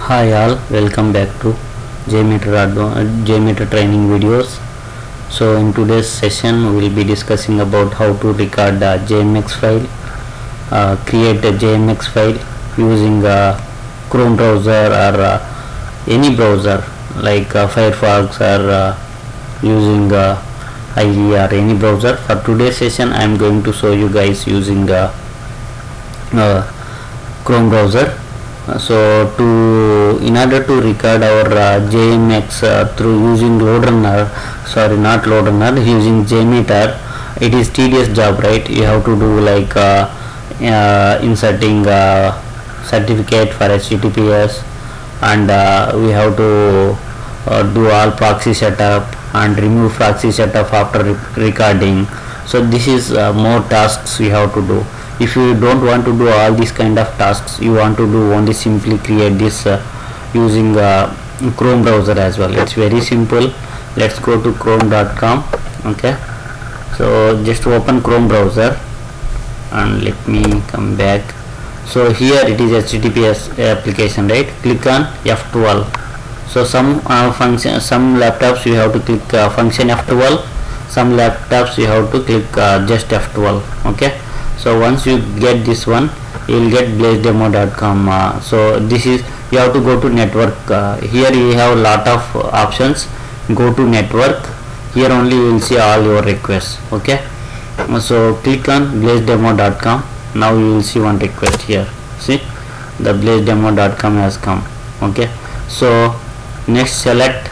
Hi all, welcome back to JMeter training videos. So in today's session we will be discussing about how to record a JMX file, create a JMX file using Chrome browser or any browser like Firefox or using IE or any browser. For today's session I am going to show you guys using Chrome browser. In order to record our JMX through using LoadRunner, using JMeter, it is tedious job, right? You have to do like inserting certificate for HTTPS, and we have to do all proxy setup and remove proxy setup after recording. So this is more tasks we have to do. If you don't want to do all these kind of tasks, you want to do only simply create this using Chrome browser as well. It's very simple. Let's go to chrome.com. okay, so just open Chrome browser and let me come back. So here it is HTTPS application, right? Click on F12. So some function, some laptops you have to click function F12, some laptops you have to click just F12. okay, so once you get this one, you will get blazedemo.com. So this is, you have to go to network. Here you have lot of options. Go to network. Here only you will see all your requests. okay, so click on blazedemo.com. now you will see one request here. See, the blazedemo.com has come. okay, so next select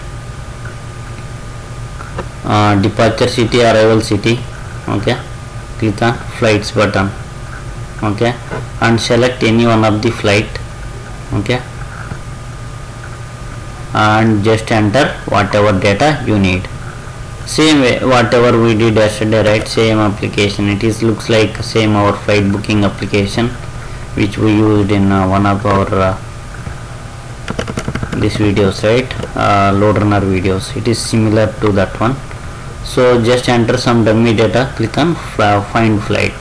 departure city, arrival city. okay, click on flights button. okay, and select any one of the flight. okay, and just enter whatever data you need. Same way whatever we did yesterday, right? Same application. It is looks like same our flight booking application which we used in one of our these videos, right? LoadRunner videos. It is similar to that one. So just enter some dummy data, click on find flight.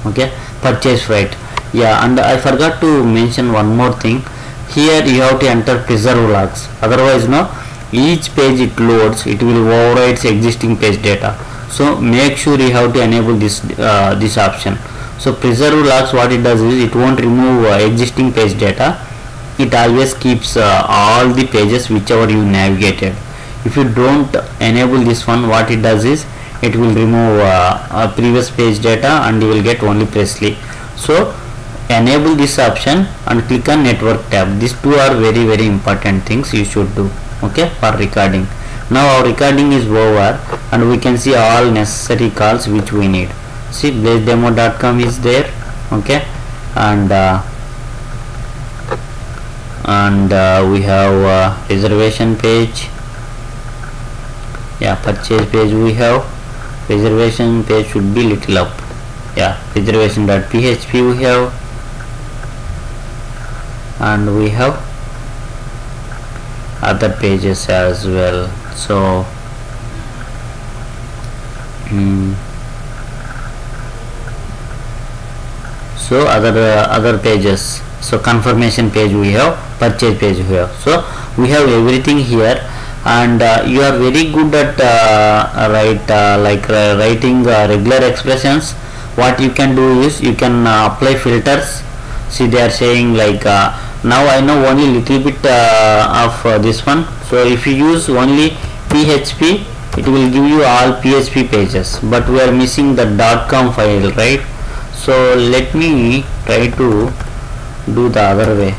okay, purchase flight. Yeah, and I forgot to mention one more thing. Here you have to enter preserve logs, otherwise no, each page it loads, it will override existing page data. So make sure you have to enable this this option. So preserve logs, what it does is it won't remove existing page data. It always keeps all the pages whichever you navigated. If you don't enable this one, what it does is it will remove previous page data and you will get only Presley. So enable this option and click on network tab. These two are very important things you should do, okay, for recording. Now our recording is over and we can see all necessary calls which we need. See, blazedemo.com is there. okay, and we have reservation page. Yeah, purchase page we have. Reservation page should be little up. Yeah, reservation.php we have, and we have other pages as well. So other pages. So confirmation page we have, purchase page we have. So we have everything here. And you are very good at writing regular expressions. What you can do is you can apply filters. See, they are saying like now I know only little bit of this one. So if you use only PHP, it will give you all PHP pages, but we are missing the .com file, right? So let me try to do the other way.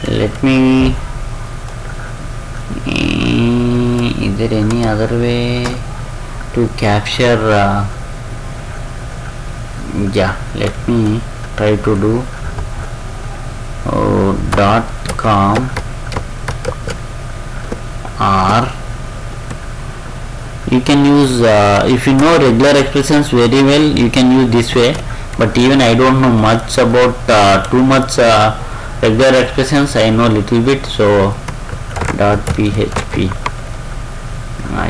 Let me is there any other way to capture yeah, let me try to do .com, or you can use if you know regular expressions very well, you can use this way, but even I don't know much about too much regular expressions. I know little bit. So .php,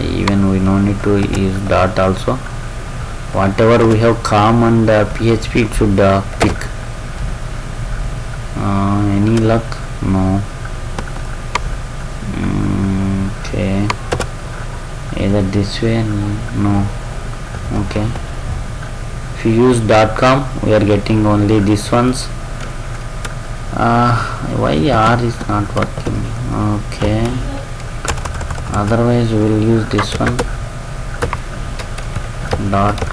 even we no need to use dot also. Whatever we have com and PHP, it should pick. Any luck? No. either this way, no. Okay, if you use .com we are getting only this ones. Why R is not working? Okay, otherwise we will use this one,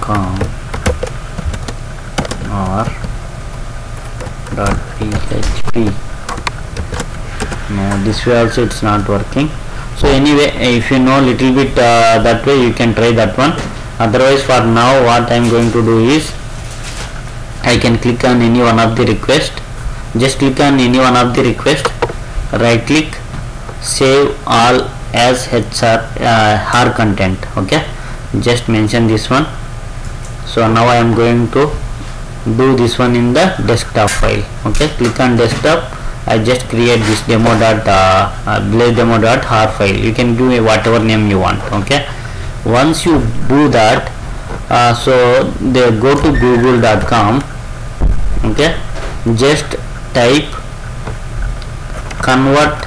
.com or .php. No, this way also it's not working. So anyway, if you know little bit that way, you can try that one. Otherwise, for now what I am going to do is, I can click on any one of the request. Just click on any one of the request, right click, save all as har content. Okay, just mention this one. So now I am going to do this one in the desktop file. Okay, click on desktop. I just create this blaze-demo.har file. You can do whatever name you want. Okay, once you do that, so they go to google.com. okay, just type convert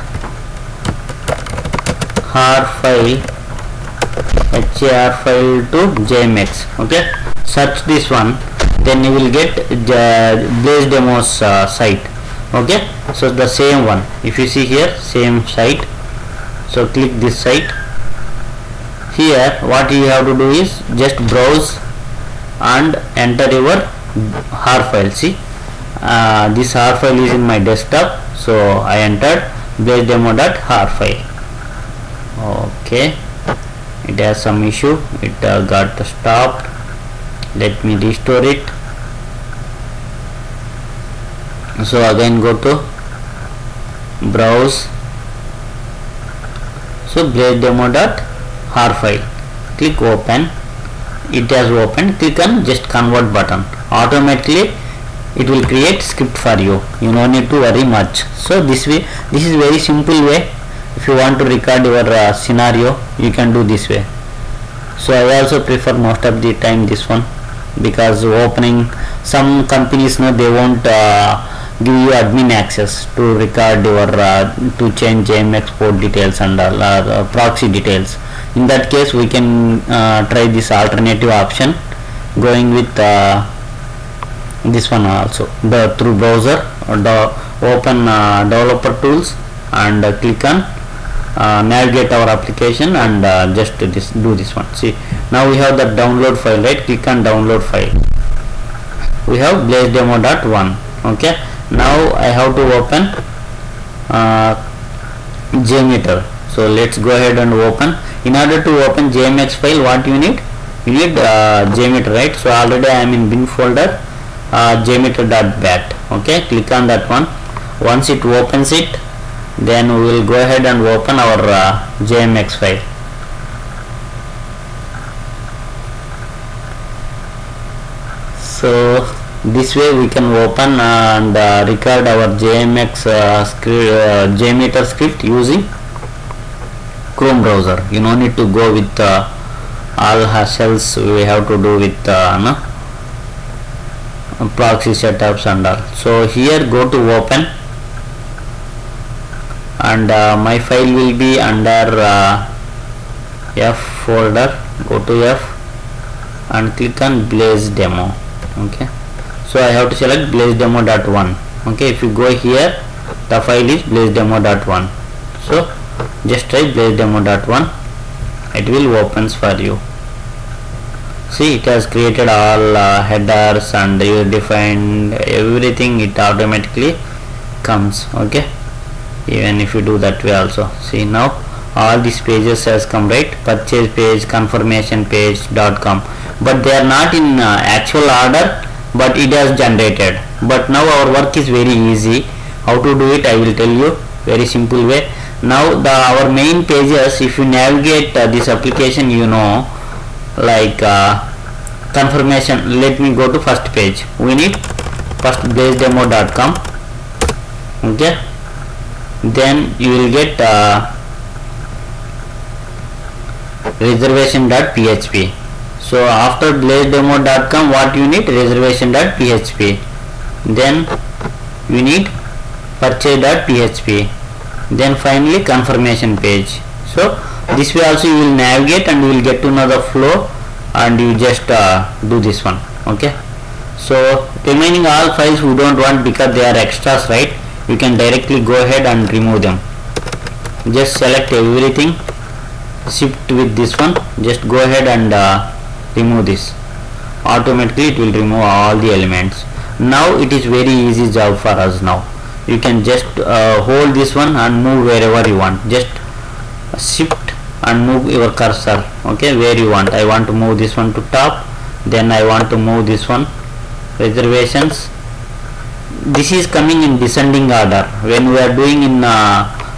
har file to JMX. okay, search this one, then you will get Blaze Demo's site. Okay, so the same one, if you see here, same site. So click this site. Here what you have to do is just browse and enter your har file. See, this har file is in my desktop, so I entered blaze-demo.har file. Okay, it has some issue, it got stopped. Let me restore it. So again go to browse, so blaze-demo.har file, click open. It has opened. Click on just convert button. Automatically it will create script for you. You no need to worry much. So this way, this is very simple way. If you want to record your scenario, you can do this way. So I also prefer most of the time this one, because opening, some companies know they won't give you admin access to record your to change JMX port details and proxy details. In that case, we can try this alternative option, going with this one also, the through browser or the open developer tools, and click on navigate our application, and just do this one. See, now we have the download file, right? Click on download file. We have blaze-demo.1. okay, now I have to open JMeter. So let's go ahead and open. In order to open JMX file, what you need? You need JMeter, right? So already I am in bin folder, jmeter.bat. okay, click on that one. Once it opens it, then we will go ahead and open our JMX file. So this way we can open and record our JMX JMeter script using Chrome browser. You no need to go with all hassles we have to do with proxy setups and all. So here go to open, and my file will be under F folder. Go to F and click on Blaze Demo. Okay, so I have to select blaze-demo.1. okay, if you go here, the file is blaze-demo.1. so just try blaze-demo.1, it will opens for you. See, it has created all headers and you defined everything, it automatically comes. Okay, even if you do that way also. See, now all these pages has come, right? Purchase page, confirmation page, .com, but they are not in actual order, but it has generated. But now our work is very easy. How to do it, I will tell you, very simple way. Now our main pages, if you navigate this application, you know, like confirmation. Let me go to first page. We need first blaze-demo.com. okay, then you will get reservation.php. so after blaze-demo.com, what you need? Reservation.php. then you need purchase.php. then finally confirmation page. So this way also you will navigate and you will get to know the flow, and you just do this one. Okay, so remaining all files we don't want because they are extras, right? You can directly go ahead and remove them. Just select everything, shift with this one, just go ahead and remove this. Automatically it will remove all the elements. Now it is very easy job for us. Now you can just hold this one and move wherever you want. Just shift and move your cursor, okay, where you want. I want to move this one to top, then I want to move this one reservations. This is coming in descending order when we are doing in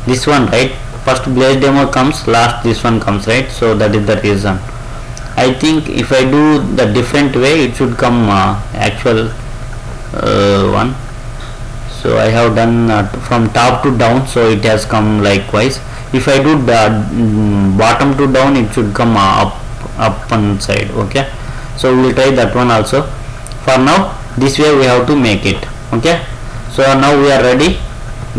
this one, right? First Blaze Demo comes, last this one comes, right? So that is the reason. I think if I do the different way, it should come actual one. So I have done from top to down, so it has come likewise. If I do bottom to down, it should come up and side. Okay, so we will try that one also. For now, this way we have to make it. Okay, so now we are ready.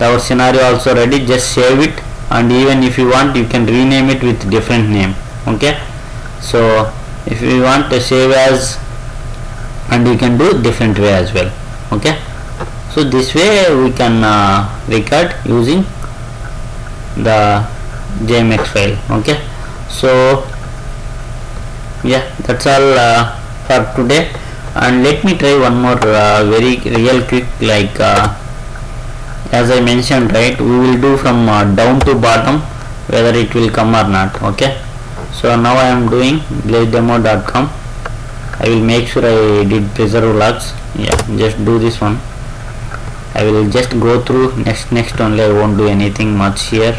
Our scenario also ready. Just save it, and even if you want, you can rename it with different name. Okay, so if you want to save as, and you can do different way as well. Okay, so this way we can record using the JMX file. Okay, so yeah, that's all for today. And let me try one more very real quick, like as I mentioned, right, we will do from down to bottom whether it will come or not. Okay, so now I am doing blazedemo.com. I will make sure I did preserve logs. Yeah, just do this one. I will just go through next only. I won't do anything much here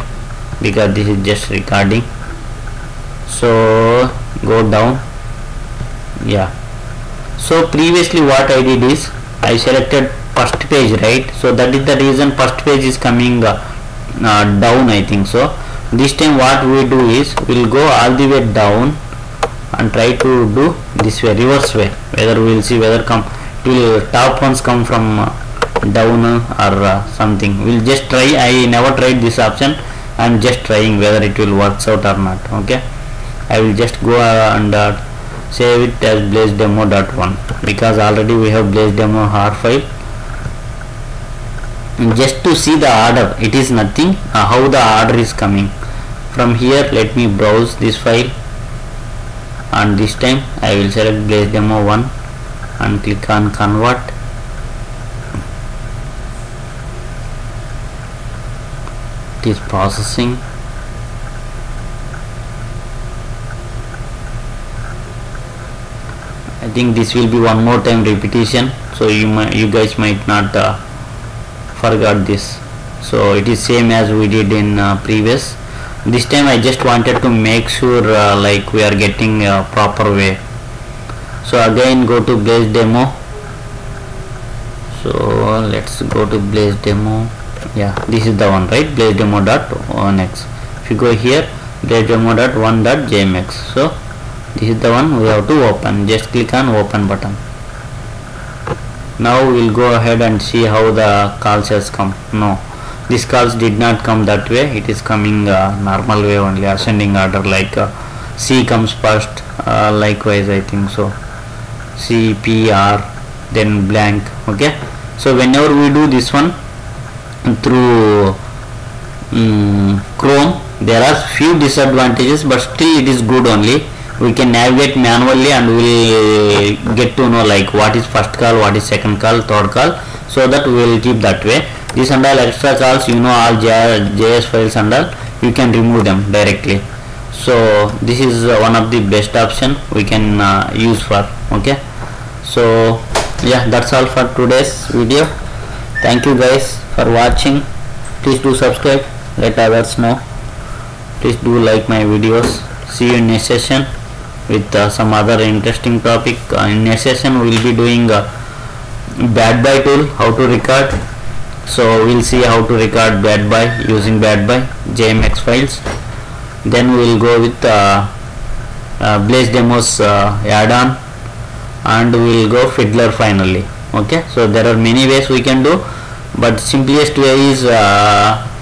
because this is just recording. So go down. Yeah, so previously what I did is I selected first page, right? So that is the reason first page is coming down, I think so. This time what we do is we will go all the way down and try to do this way, reverse way, whether we will see whether come will top ones come from down or something. We'll just try. I never tried this option. I'm just trying whether it will works out or not. Okay, I will just go and save it as blazedemo.1 because already we have blazedemo R file. Just to see the order, it is nothing how the order is coming from here. Let me browse this file, and this time I will select blazedemo1 and click on convert. It is processing. I think this will be one more time repetition, so you guys might not forgot this. So it is same as we did in previous. This time I just wanted to make sure like we are getting a proper way. So again go to Blaze Demo. So let's go to Blaze Demo. Yeah, this is the one, right? blazedemo.1x. If you go here, blazedemo.1.jmx. So this is the one we have to open. Just click on open button. Now we will go ahead and see how the calls has come. No, this calls did not come that way. It is coming normal way only, ascending order, like C comes first, likewise I think so, C, P, R, then blank. Okay, so whenever we do this one through Chrome, there are few disadvantages, but still it is good only. We can navigate manually and we will get to know like what is first call, what is second call, third call, so that we will keep that way. This and all extra calls, you know, all JS files and all, you can remove them directly. So this is one of the best option we can use for. Okay, so yeah, that's all for today's video. Thank you guys for watching. Please do subscribe, let others know. Please do like my videos. See you in next session with some other interesting topic. In next session we will be doing BadBuy tool, how to record. So we'll see how to record BadBuy using BadBuy JMX files. Then we will go with Blaze Demos add-on, and we will go Fiddler finally. Okay, so there are many ways we can do, but simplest way is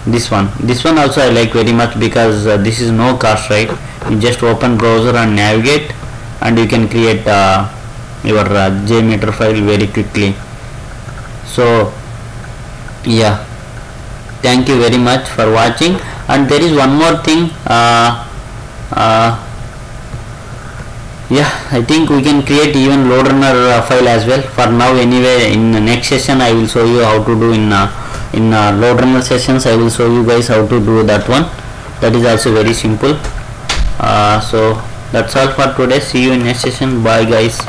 this one also I like very much, because this is no cost, right? You just open browser and navigate, and you can create your JMeter file very quickly. So yeah, thank you very much for watching. And there is one more thing, yeah, I think we can create even LoadRunner file as well. For now anyway, in the next session I will show you how to do in LoadRunner sessions. I will show you guys how to do that one. That is also very simple. So that's all for today. See you in next session. Bye guys.